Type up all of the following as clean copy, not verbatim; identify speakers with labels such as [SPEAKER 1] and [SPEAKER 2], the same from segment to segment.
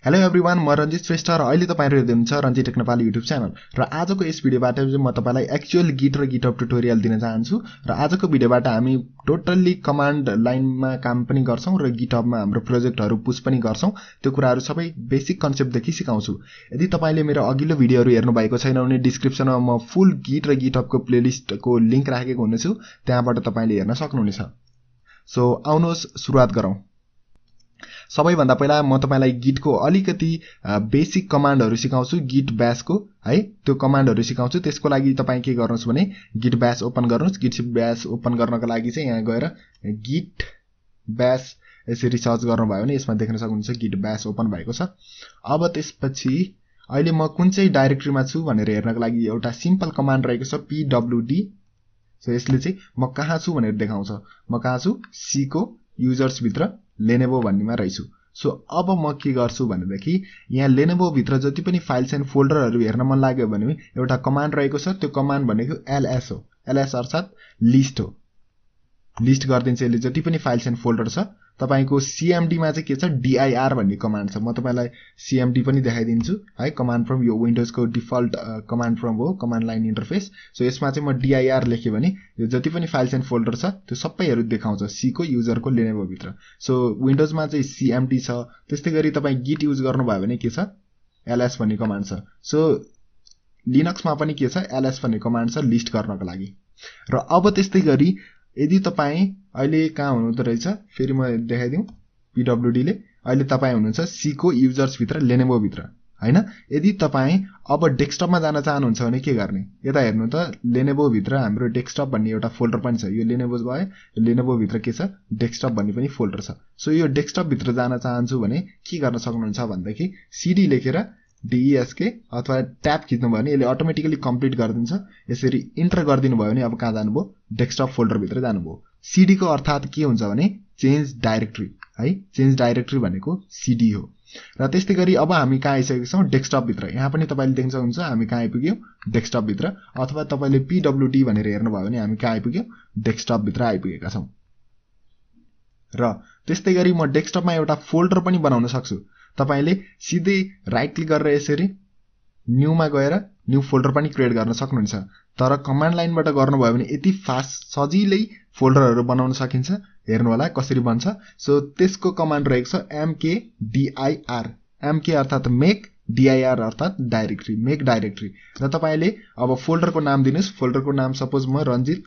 [SPEAKER 1] Hello everyone, म रञ्जित श्रेष्ठ र अहिले तपाईहरु हेर्दै हुनुहुन्छ Ranjit tech Nepali YouTube channel. र आजको यस भिडियोबाट चाहिँ म तपाईलाई एक्चुअल गिट र गिटहब ट्युटोरियल दिन चाहन्छु। र आजको भिडियोबाट हामी टोटल्ली कमान्ड लाइनमा काम पनि गर्छौं र गिटहबमा हाम्रो प्रोजेक्टहरु पुश पनि गर्छौं। त्यो कुराहरु सबै बेसिक कन्सेप्टदेखि सिकाउँछु। यदि तपाईले मेरो अघिल्लो भिडियोहरु हेर्नु भएको छैन भने डिस्क्रिप्सनमा म फुल गिट र गिटहबको प्लेलिस्टको लिंक राखेको हुनेछु, त्यहाँबाट तपाईले हेर्न सक्नुहुनेछ। सो आउनुहोस् सुरुवात गरौँ। सबैभन्दा पहिला म तपाईलाई गिटको अलिकति बेसिक कमान्डहरु सिकाउँछु। गिट ब्याश को है त्यो कमान्डहरु सिकाउँछु। त्यसको लागि तपाई के गर्नुस् भने गिट ब्याश ओपन गर्नुस्। गिट ब्याश ओपन गर्नको लागि चाहिँ यहाँ गएर गिट ब्याश यसरी सर्च गर्नुभयो भने यसमा देख्न सक्नुहुन्छ गिट ब्याश ओपन भएको छ। अब त्यसपछि अहिले म कुन चाहिँ डाइरेक्टरीमा छु भनेर हेर्नको लागि एउटा सिम्पल कमान्ड रहेको छ pwd। सो यसले चाहिँ म कहाँ छु भनेर देखाउँछ। म कहाँ छु? सी को युजर्स भित्र लेनेभो भन्नेमा रहेछु। सो अब म के गर्छु भनेदेखि यहाँ लेनेभो भित्र जति पनि फाइल्स एन्ड फोल्डरहरु हेर्न मन लाग्यो भने एउटा कमान्ड रहेको छ। त्यो कमान्ड भनेको ls हो। ls अर्थात लिस्ट हो। लिस्ट गर्दिन्छ यसले जति पनि फाइल्स एन्ड फोल्डर छ। तपाईको cmd मा चाहिँ के छ? dir भन्ने कमान्ड छ। म तपाईलाई cmd पनि देखाइदिन्छु है। कमान्ड फ्रम यो विन्डोज को डिफल्ट कमान्ड फ्रम हो, कमान्ड लाइन इन्टरफेस। सो यसमा चाहिँ म dir लेखे भने यो जति पनि फाइल्स एन्ड फोल्डर छ त्यो सबैहरु देखाउँछ सी को युजर को लेनेभो भित्र। सो विन्डोज मा चाहिँ cmd छ। त्यस्तै गरी तपाई गिट युज गर्नुभयो भने के छ? ls भन्ने कमान्ड छ। सो लिनक्स मा पनि के छ? ls भन्ने कमान्ड छ लिस्ट गर्नको लागि। र अब त्यस्तै गरी यदि तपाई अहिले कहाँ हुनुहुन्छ रहेछ फेरि म देखाइदिउँ। pwd ले अहिले तपाई हुनुहुन्छ सी को युजर्स भित्र लेनेभो भित्र हैन। यदि तपाई अब डेस्कटपमा जान चाहनुहुन्छ भने के गर्ने? यता हेर्नु त लेनेभो भित्र हाम्रो डेस्कटप भन्ने एउटा फोल्डर पनि छ। यो लेनेभो भयो। लेनेभो भित्र के छ? डेस्कटप भन्ने पनि फोल्डर छ। सो यो डेस्कटप भित्र जान चाहन्छु भने के गर्न सक्नुहुन्छ भन्दाखेरि सीडी लेखेर desk अथवा ट्याब खिच्नु भयो भने यसले अटोमेटिकली कम्प्लिट गरिदिन्छ। यसरी इन्टर गर्दिनु भयो भने अब कहाँ जानुभयो? डेस्कटप फोल्डर भित्र जानुभयो। सीडी को अर्थात के हुन्छ भने चेन्ज डाइरेक्टरी है। चेन्ज डाइरेक्टरी भनेको सीडी हो। र त्यस्तै गरी अब हामी कहाँ आइसकेका छौं? डेस्कटप भित्र। यहाँ पनि तपाईले देख्न सक्नुहुन्छ हामी कहाँ आइपुग्यौं? डेस्कटप भित्र। अथवा तपाईले pwd भनेर हेर्नु भयो भने हामी कहाँ आइपुग्यौं? डेस्कटप भित्र आइपुगेका छौं। र त्यस्तै गरी म डेस्कटपमा एउटा फोल्डर पनि बनाउन सक्छु। तपाईले सिधै राइट क्लिक गरेर यसरी न्यू मा गएर न्यू फोल्डर पनि क्रिएट गर्न सक्नुहुन्छ। तर कमान्ड लाइनबाट गर्नुभयो भने यति फास्ट सजिलै फोल्डरहरु बनाउन सकिन्छ। हेर्नु होला कसरी बन्छ। सो त्यसको कमान्ड रहेको छ mkdir। mk अर्थात मेक, dir अर्थात डाइरेक्टरी, मेक डाइरेक्टरी। र तपाईले अब फोल्डरको नाम दिनुस्। फोल्डरको नाम सपोज म रञ्जित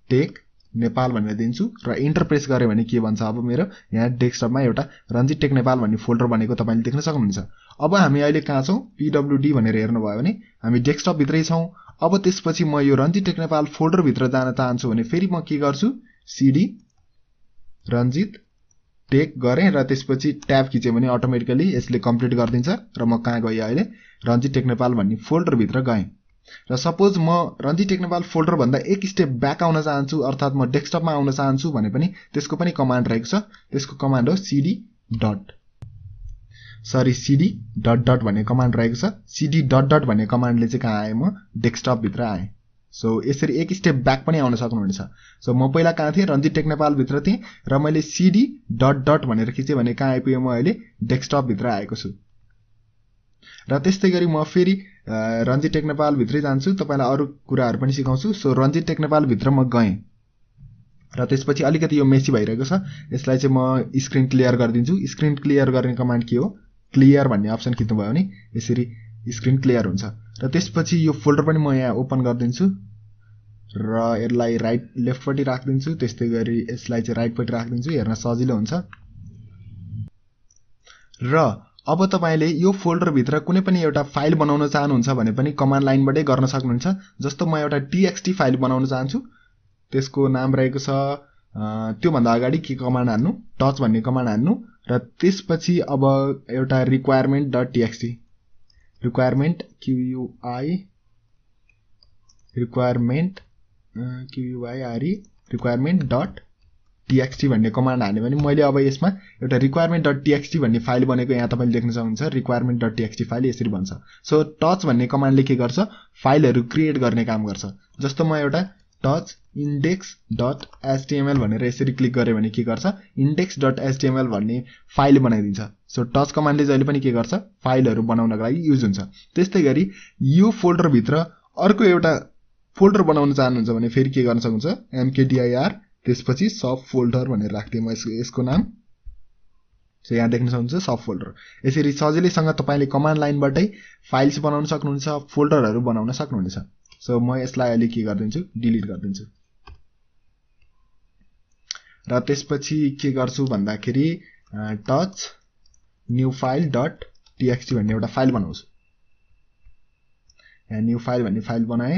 [SPEAKER 1] टेक नेपाल भनेर दिन्छु र इन्टर प्रेस गरे भने के भन्छ? अब मेरो यहाँ डेस्कटपमा एउटा रञ्जित टेक नेपाल भन्ने फोल्डर बनेको तपाईले देख्न सक्नुहुन्छ। अब हामी अहिले कहाँ छौं? pwd भनेर हेर्नु भयो भने हामी डेस्कटप भित्रै छौं। अब त्यसपछि म यो रञ्जित टेक नेपाल फोल्डर भित्र जान चाहन्छु भने फेरि म के गर्छु? सीडी रञ्जित टेक गरे र त्यसपछि ट्याब खिचे भने अटोमेटिकली यसले कम्प्लिट गर्दिन्छ। र म कहाँ गए अहिले? रञ्जित टेक नेपाल भन्ने फोल्डर भित्र गएँ। र सपोज म रञ्जित टेक नेपाल फोल्डर भन्दा एक स्टेप ब्याक आउन चाहन्छु अर्थात म डेस्कटपमा आउन चाहन्छु भने पनि त्यसको पनि कमान्ड रहेको छ। त्यसको कमान्ड हो cd डट भन्ने कमान्ड रहेको छ। cd डट भन्ने कमान्डले चाहिँ कहाँ आए? म डेस्कटप भित्र आए। सो यसरी एक स्टेप ब्याक पनि आउन सक्नुहुनेछ। सो म पहिला कहाँ थिएँ? रञ्जित टेक नेपाल भित्र थिएँ र मैले cd डट भनेर खिचे भने कहाँ आइपुगे? म अहिले डेस्कटप भित्र आएको छु। र त्यस्तै गरी म फेरि रञ्जित टेक नेपाल भित्रै जान्छु। तपाईलाई अरु कुराहरु पनि सिकाउँछु। सो रञ्जित टेक नेपाल भित्र म गएँ र त्यसपछि अलिकति यो मेसी भइरहेको छ। यसलाई चाहिँ म स्क्रिन क्लियर गर्दिन्छु। स्क्रिन क्लियर गर्ने कमान्ड के हो? क्लियर भन्ने अप्सन खिच्नु भयो भने यसरी स्क्रिन क्लियर हुन्छ। र त्यसपछि यो फोल्डर पनि म यहाँ ओपन गर्दिन्छु र यसलाई राइट लेफ्टपट्टि राख्दिन्छु। त्यस्तै गरी यसलाई चाहिँ राइटपट्टि राख्दिन्छु। हेर्न सजिलो हुन्छ। र अब तपाईले यो फोल्डर भित्र कुनै पनि एउटा फाइल बनाउन चाहनुहुन्छ भने पनि कमान्ड लाइनबाटै गर्न सक्नुहुन्छ। जस्तो म एउटा txt फाइल बनाउन चाहन्छु। त्यसको नाम रहेको छ त्यो भन्दा अगाडि के कमान्ड हान्नु? टच भन्ने कमान्ड हान्नु र त्यसपछि अब एउटा requirement.txt requirement requirement.txt भन्ने कमान्ड हाने भने मैले अब यसमा एउटा requirement.txt भन्ने फाइल बनेको यहाँ तपाईले देख्न सक्नुहुन्छ। requirement.txt फाइल यसरी बन्छ। सो टच भन्ने कमान्डले के गर्छ? फाइलहरु क्रिएट गर्ने काम गर्छ। जस्तो म एउटा टच index.html भनेर यसरी क्लिक गरे भने के गर्छ index.html भन्ने फाइल बनाइदिन्छ सो टच कमान्डले जहिले पनि के गर्छ फाइलहरु बनाउनको लागि युज हुन्छ त्यस्तै गरी यो फोल्डर भित्र अर्को एउटा फोल्डर बनाउन चाहनुहुन्छ भने फेरि के गर्न सक्नुहुन्छ mkdir त्यसपछि सब फोल्डर भनेर राख्दिए म यसको नाम सो यहाँ देख्न सक्नुहुन्छ सब फोल्डर यसरी सजिलैसँग तपाईले कमान्ड लाइनबाटै फाइल्स बनाउन सक्नुहुन्छ फोल्डरहरु बनाउन सक्नुहुन्छ सो म यसलाई अहिले के गर्दिन्छु डिलिट गर्दिन्छु र त्यसपछि के गर्छु भन्दाखेरि touch new file dot txt भन्ने एउटा फाइल बनाउँछु यहाँ न्यू फाइल भन्ने फाइल बनाए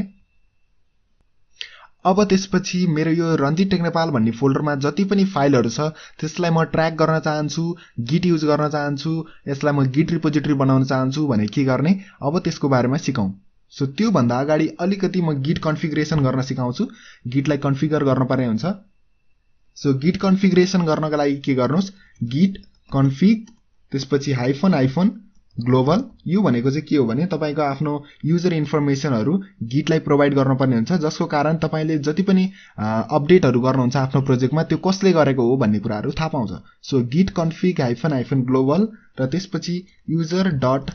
[SPEAKER 1] अब त्यसपछि मेरो यो रन्जित टेक नेपाल भन्ने फोल्डरमा जति पनि फाइलहरु छ त्यसलाई म ट्र्याक गर्न चाहन्छु गिट युज गर्न चाहन्छु यसलाई म गिट रिपोजिटरी बनाउन चाहन्छु भने के गर्ने अब त्यसको बारेमा सिकौं सो त्यो भन्दा अगाडि अलिकति म गिट कन्फिगरेसन गर्न सिकाउँछु गिटलाई कन्फिगर गर्न पर्ने हुन्छ सो गिट कन्फिगरेसन गर्नको लागि के गर्नुस् गिट कन्फिग त्यसपछि हाइफन ग्लोबल यो भनेको चाहिँ के हो भने तपाईको आफ्नो युजर इन्फर्मेसनहरु गिटलाई प्रोवाइड गर्नुपर्ने हुन्छ जसको कारण तपाईले जति पनि अपडेटहरु गर्नुहुन्छ आफ्नो प्रोजेक्टमा त्यो कसले गरेको हो भन्ने कुराहरु थाहा पाउँछ so Git config hyphen global र त्यसपछि युजर डट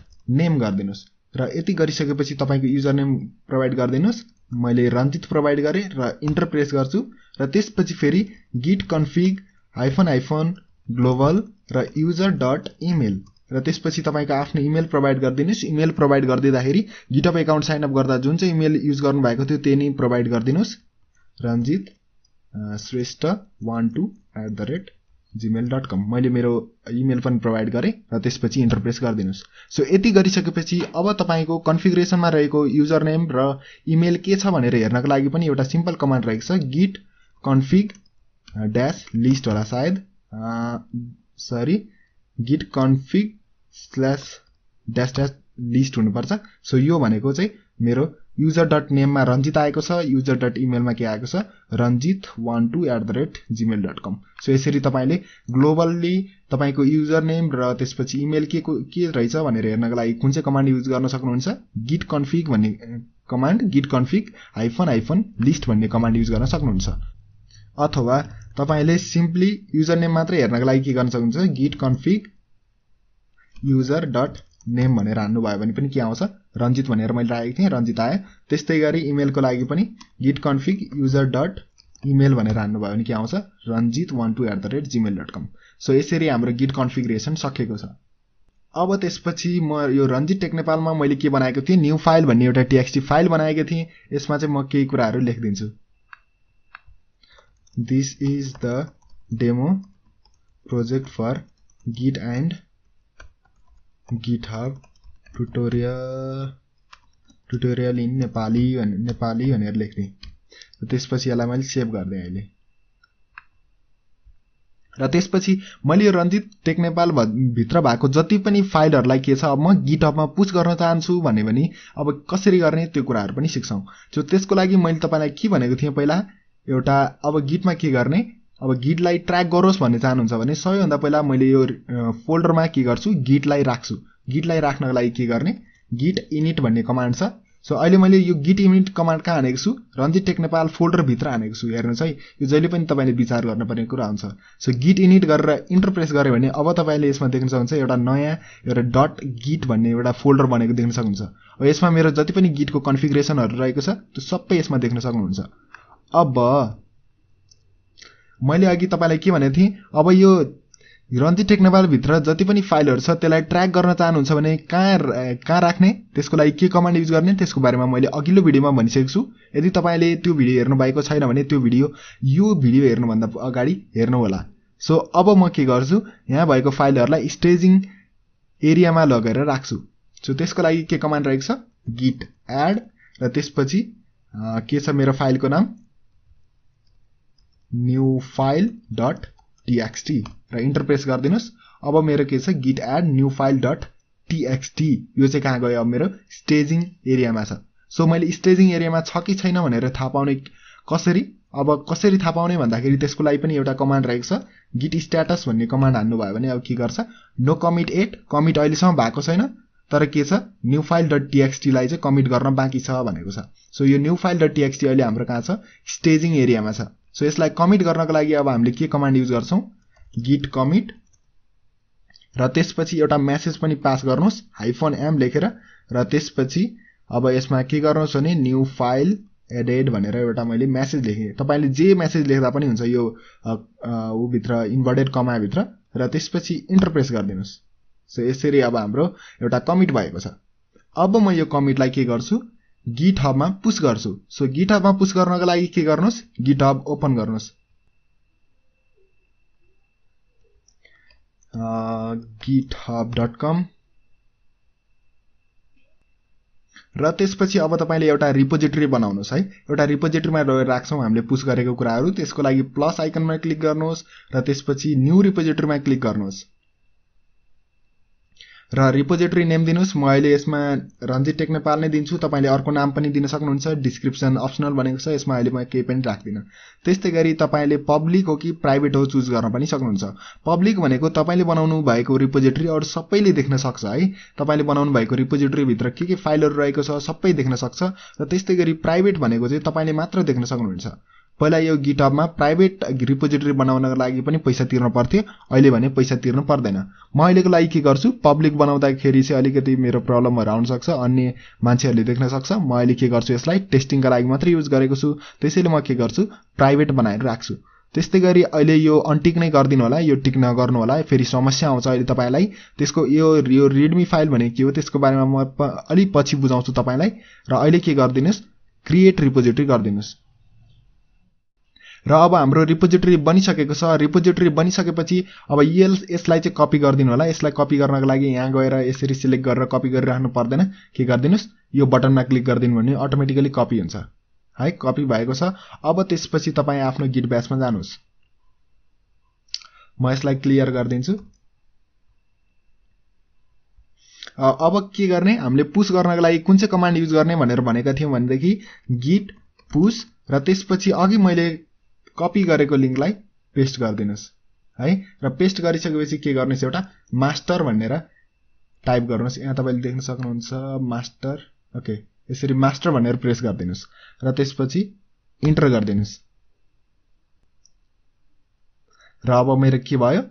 [SPEAKER 1] नेम गर्दिनुस् र यति गरिसकेपछि तपाईको युजर नेम प्रोवाइड गर्दिनुस् मैले रन्जित प्रोवाइड गरे र इन्टर प्रेस गर्छु र त्यसपछि फेरि गिट कन्फिग हाइफन ग्लोबल र युजर डट इमेल र त्यसपछि तपाईको आफ्नो इमेल प्रोवाइड गर्दिनुस् इमेल प्रोवाइड गर्दिँदाखेरि गिटहब अकाउन्ट साइन अप गर्दा जुन चाहिँ इमेल युज गर्नु भएको थियो त्यही नै प्रोवाइड गर्दिनुस् रञ्जित श्रेष्ठ 12@gmail.com मैले मेरो इमेल पनि प्रोवाइड गरे र त्यसपछि इन्टर प्रेस गर्दिनुस् सो यति गरिसकेपछि अब तपाईको कन्फिगरेसनमा रहेको युजर नेम र इमेल के छ भनेर हेर्नको लागि पनि एउटा सिम्पल कमान्ड रहेको छ गिट कन्फिग ड्याश लिस्ट होला सायद sorry Git config slash dash dash list हुनुपर्छ सो यो भनेको चाहिँ मेरो युजर डट नेममा रञ्जित आएको छ युजर डट इमेलमा के आएको छ ranjit12@gmail.com सो यसरी तपाईले ग्लोबल्ली तपाईको युजर नेम र त्यसपछि इमेल के रहेछ भनेर हेर्नको लागि कुन चाहिँ कमान्ड युज गर्न सक्नुहुन्छ गिट कन्फिग भन्ने command Git config hyphen list भन्ने कमान्ड युज गर्न सक्नुहुन्छ अथवा तपाईले सिम्पली युजर नेम मात्र हेर्नको लागि के गर्न सक्नुहुन्छ Git config user dot name भनेर हान्नु भयो भने पनि के आउँछ रञ्जित भनेर मैले राखेको थिएँ रञ्जित आयो त्यस्तै गरी इमेलको लागि पनि Git config user dot email भनेर हान्नु भयो भने के आउँछ ranjit12@gmail.com सो यसरी हाम्रो गिट कन्फिगरेसन सकिएको छ अब त्यसपछि म यो रञ्जित टेक नेपालमा मैले के बनाएको थिएँ न्यू फाइल भन्ने एउटा txt फाइल बनाएको थिएँ यसमा चाहिँ म केही कुराहरु लेख्दिन्छु This is the demo project for Git and Github tutorial in Nepali भनेर लेख्ने त्यसपछि यसलाई मैले सेभ गर्दै अहिले र त्यसपछि मैले यो रञ्जित टेक नेपाल भित्र भएको जति पनि फाइलहरुलाई के छ अब म गिटहबमा पुश गर्न चाहन्छु भने अब कसरी गर्ने त्यो कुराहरु पनि सिक्छौं सो त्यसको लागि मैले तपाईलाई के भनेको थिएँ पहिला एउटा अब गिटमा के गर्ने अब गिटलाई ट्र्याक गरोस् भन्ने चाहनुहुन्छ भने सबैभन्दा पहिला मैले यो फोल्डरमा के गर्छु गिटलाई राख्छु गिटलाई राख्नको लागि के गर्ने गिट इनिट भन्ने कमान्ड छ सो अहिले मैले यो गिट इनिट कमान्ड कहाँ हानेको छु रञ्जित टेक नेपाल फोल्डर भित्र हानेको छु हेर्नुस् है यो जहिले पनि तपाईले विचार गर्नुपर्ने कुरा हुन्छ सो गिट इनिट गरेर इन्टर प्रेस गरे भने अब तपाईले यसमा देख्न सक्नुहुन्छ एउटा नयाँ एउटा डट गिट भन्ने एउटा फोल्डर बनेको देख्न सक्नुहुन्छ अब यसमा मेरो जति पनि गिटको कन्फिगरेसनहरु रहेको छ त्यो सबै यसमा देख्न सक्नुहुन्छ अब मैले अघि तपाईलाई के भनेको थिएँ अब यो रञ्जित टेक नेपाल भित्र जति पनि फाइलहरु छ त्यसलाई ट्र्याक गर्न चाहनुहुन्छ भने कहाँ राख्ने त्यसको लागि के कमान्ड युज गर्ने त्यसको बारेमा मैले अघिल्लो भिडियोमा भनिसकेको छु यदि तपाईले त्यो भिडियो हेर्नु भएको छैन भने त्यो भिडियो यो भिडियो हेर्नु भन्दा अगाडि हेर्नु होला सो अब म के गर्छु यहाँ भएको फाइलहरुलाई स्टेजिङ एरियामा लगेर राख्छु सो त्यसको लागि के कमान्ड रहेको छ गिट एड र त्यसपछि के छ मेरो फाइलको नाम न्यू फाइल डट txt र इन्टर प्रेस गर्दिनुस् अब मेरो के छ Git add new file dot txt यो चाहिँ कहाँ गयो अब मेरो स्टेजिङ एरियामा छ सो मैले स्टेजिङ एरियामा छ कि छैन भनेर थाहा पाउने कसरी थाहा पाउने भन्दाखेरि त्यसको लागि पनि एउटा कमान्ड रहेको छ गिट स्ट्याटस भन्ने कमान्ड हान्नु भयो भने अब के गर्छ नो कमिट एट कमिट अहिलेसम्म भएको छैन तर के छ न्यू फाइल डट टीएक्सटी लाई चाहिँ कमिट गर्न बाँकी छ भनेको छ। सो यो न्यू फाइल डट टीएक्सटी अहिले हाम्रो कहाँ छ स्टेजिङ एरियामा छ। सो यसलाई कमिट गर्नको लागि अब हामीले के कमान्ड युज गर्छौं git commit र त्यसपछि एउटा मेसेज पनि पास गर्नुस् -m लेखेर र त्यसपछि अब यसमा के गर्नुस् भने न्यू फाइल एडेड भनेर एउटा मैले मेसेज लेखेँ। तपाईले जे मेसेज लेख्दा पनि हुन्छ यो उ भित्र इन्भर्टेड कमा भित्र र त्यसपछि इन्टर प्रेस गर्दिनुस्। सो यसरी अब हाम्रो एउटा कमिट भएको छ। अब म यो कमिटलाई के गर्छु GitHub मा पुश गर्छु। सो GitHub मा पुश गर्नको लागि के गर्नुस् GitHub ओपन गर्नुस्। github.com र त्यसपछि अब तपाईले एउटा रिपोजिटरी बनाउनुस् है। एउटा रिपोजिटरीमा राख्छौं हामीले पुश गरेको कुराहरु। त्यसको लागि प्लस आइकनमा क्लिक गर्नुहोस् र त्यसपछि न्यू रिपोजिटरीमा क्लिक गर्नुहोस् र रिपोजिटरी नेम दिनुस्। म अहिले यसमा रञ्जित टेक नेपाल नै दिन्छु। तपाईले अर्को नाम पनि दिन सक्नुहुन्छ। डिस्क्रिप्सन अप्सनल भनेको छ यसमा अहिले म केही पनि राख्दिन। त्यस्तै गरी तपाईले पब्लिक हो कि प्राइभेट हो चुज गर्न पनि सक्नुहुन्छ। पब्लिक भनेको तपाईले बनाउनु भएको रिपोजिटरी अरु सबैले देख्न सक्छ है। तपाईले बनाउनु भएको रिपोजिटरी भित्र के फाइलहरु रहेको छ सबै देख्न सक्छ र त्यस्तै गरी प्राइभेट भनेको चाहिँ तपाईले मात्र देख्न सक्नुहुन्छ। पहिला यो GitHub मा प्राइभेट रिपोजिटरी बनाउनको लागि पनि पैसा तिर्न पर्थ्यो। अहिले भने पैसा तिर्न पर्दैन। म अहिलेको लागि के गर्छु पब्लिक बनाउँदाखेरि चाहिँ अलिकति मेरो प्रब्लमहरु आउन सक्छ अन्य मान्छेहरुले देख्न सक्छ। म अहिले के गर्छु यसलाई टेस्टिङका लागि मात्र युज गरेको छु। त्यसैले म के गर्छु प्राइभेट बनाएर राख्छु। त्यस्तै गरी अहिले यो अनटिक नै गर्दिनु होला। यो टिक नगर्नु होला फेरि समस्या आउँछ अहिले तपाईलाई। त्यसको यो रिडमी फाइल भने के हो त्यसको बारेमा म अलि पछि बुझाउँछु तपाईलाई। र अहिले के गर्दिनुस् क्रिएट रिपोजिटरी गर्दिनुस्। र अब हाम्रो रिपोजिटरी बनिसकेको छ। रिपोजिटरी बनिसकेपछि अब यसलाई चाहिँ कपी गर्दिनु होला। यसलाई कपी गर्नको लागि यहाँ गएर यसरी सिलेक्ट गरेर कपी गरिराख्नु पर्दैन। के गर्दिनुस् यो बटनमा क्लिक गर्दिनु भने अटोमेटिकली कपी हुन्छ है। कपी भएको छ। अब त्यसपछि तपाई आफ्नो गिट ब्याशमा जानुस्। म यसलाई क्लियर गर्दिन्छु। अब के गर्ने हामीले पुश गर्नको लागि कुन चाहिँ कमान्ड युज गर्ने भनेर भनेका थियौं भनेदेखि git push र त्यसपछि अघि मैले कपी गरेको लिंकलाई पेस्ट गर्दिनुस् है। र पेस्ट गरिसकेपछि के गर्नुस् एउटा मास्टर भनेर टाइप गर्नुस्। यहाँ तपाईले देख्न सक्नुहुन्छ मास्टर। ओके यसरी मास्टर भनेर प्रेस गर्दिनुस् र त्यसपछि इन्टर गर्दिनुस्। र अब मेरो के भयो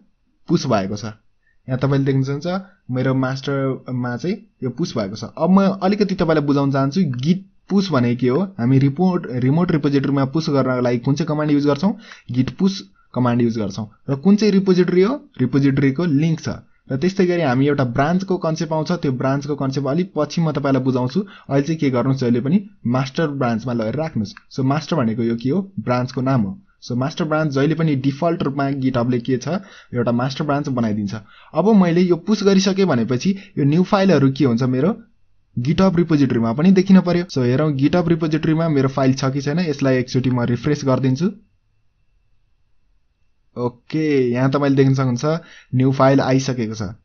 [SPEAKER 1] पुश भएको छ। यहाँ तपाईले देख्न सक्नुहुन्छ मेरो मास्टरमा चाहिँ यो पुश भएको छ। अब म अलिकति तपाईलाई बुझाउन चाहन्छु git पुश भने के हो। हामी रिमोट रिपोजिटरीमा पुश गर्नको लागि कुन चाहिँ कमान्ड युज गर्छौं git push कमान्ड युज गर्छौं। र कुन चाहिँ रिपोजिटरी हो रिपोजिटरीको लिंक छ। र त्यस्तै गरी हामी एउटा ब्रान्चको कन्सेप्ट आउँछ। त्यो ब्रान्चको कन्सेप्ट अलि पछि म तपाईलाई बुझाउँछु। अहिले चाहिँ के गर्नुस् जहिले पनि मास्टर ब्रान्चमा लगेर राख्नुस्। सो मास्टर भनेको यो के हो ब्रान्चको नाम हो। सो मास्टर ब्रान्च जहिले पनि डिफल्ट रूपमा गिटहबले के छ एउटा मास्टर ब्रान्च बनाइदिन्छ। अब मैले यो पुश गरिसके भनेपछि यो न्यू फाइलहरु के हुन्छ मेरो गिटहब रिपोजिटरीमा पनि देखिन पर्यो। सो हेरौं गिटहब रिपोजिटरीमा मेरो फाइल छ कि छैन। यसलाई एकचोटी म रिफ्रेश गर्दिन्छु। ओके यहाँ तपाईले देख्न सक्नुहुन्छ न्यू फाइल आइसकेको छ।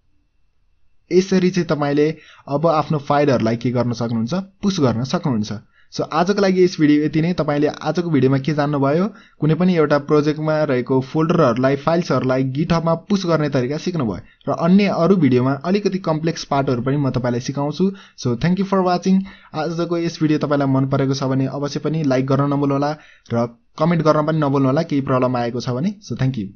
[SPEAKER 1] यसरी चाहिँ तपाईले अब आफ्नो फाइलहरुलाई के गर्न सक्नुहुन्छ पुश गर्न सक्नुहुन्छ। सो आजको लागि यस भिडियो यति नै। तपाईले आजको भिडियोमा के जान्नु भयो कुनै पनि एउटा प्रोजेक्टमा रहेको फोल्डरहरुलाई फाइल्सहरुलाई गिटहबमा पुश गर्ने तरिका सिक्नु भयो। र अन्य अरु भिडियोमा अलिकति कम्प्लेक्स पार्टहरु पनि म तपाईलाई सिकाउँछु। So thank you for watching. आजको यस भिडियो तपाईलाई मन परेको छ भने अवश्य पनि लाइक गर्न नभुल्नु होला र कमेन्ट गर्न पनि नभुल्नु होला केही प्रब्लम आएको छ भने। So thank you.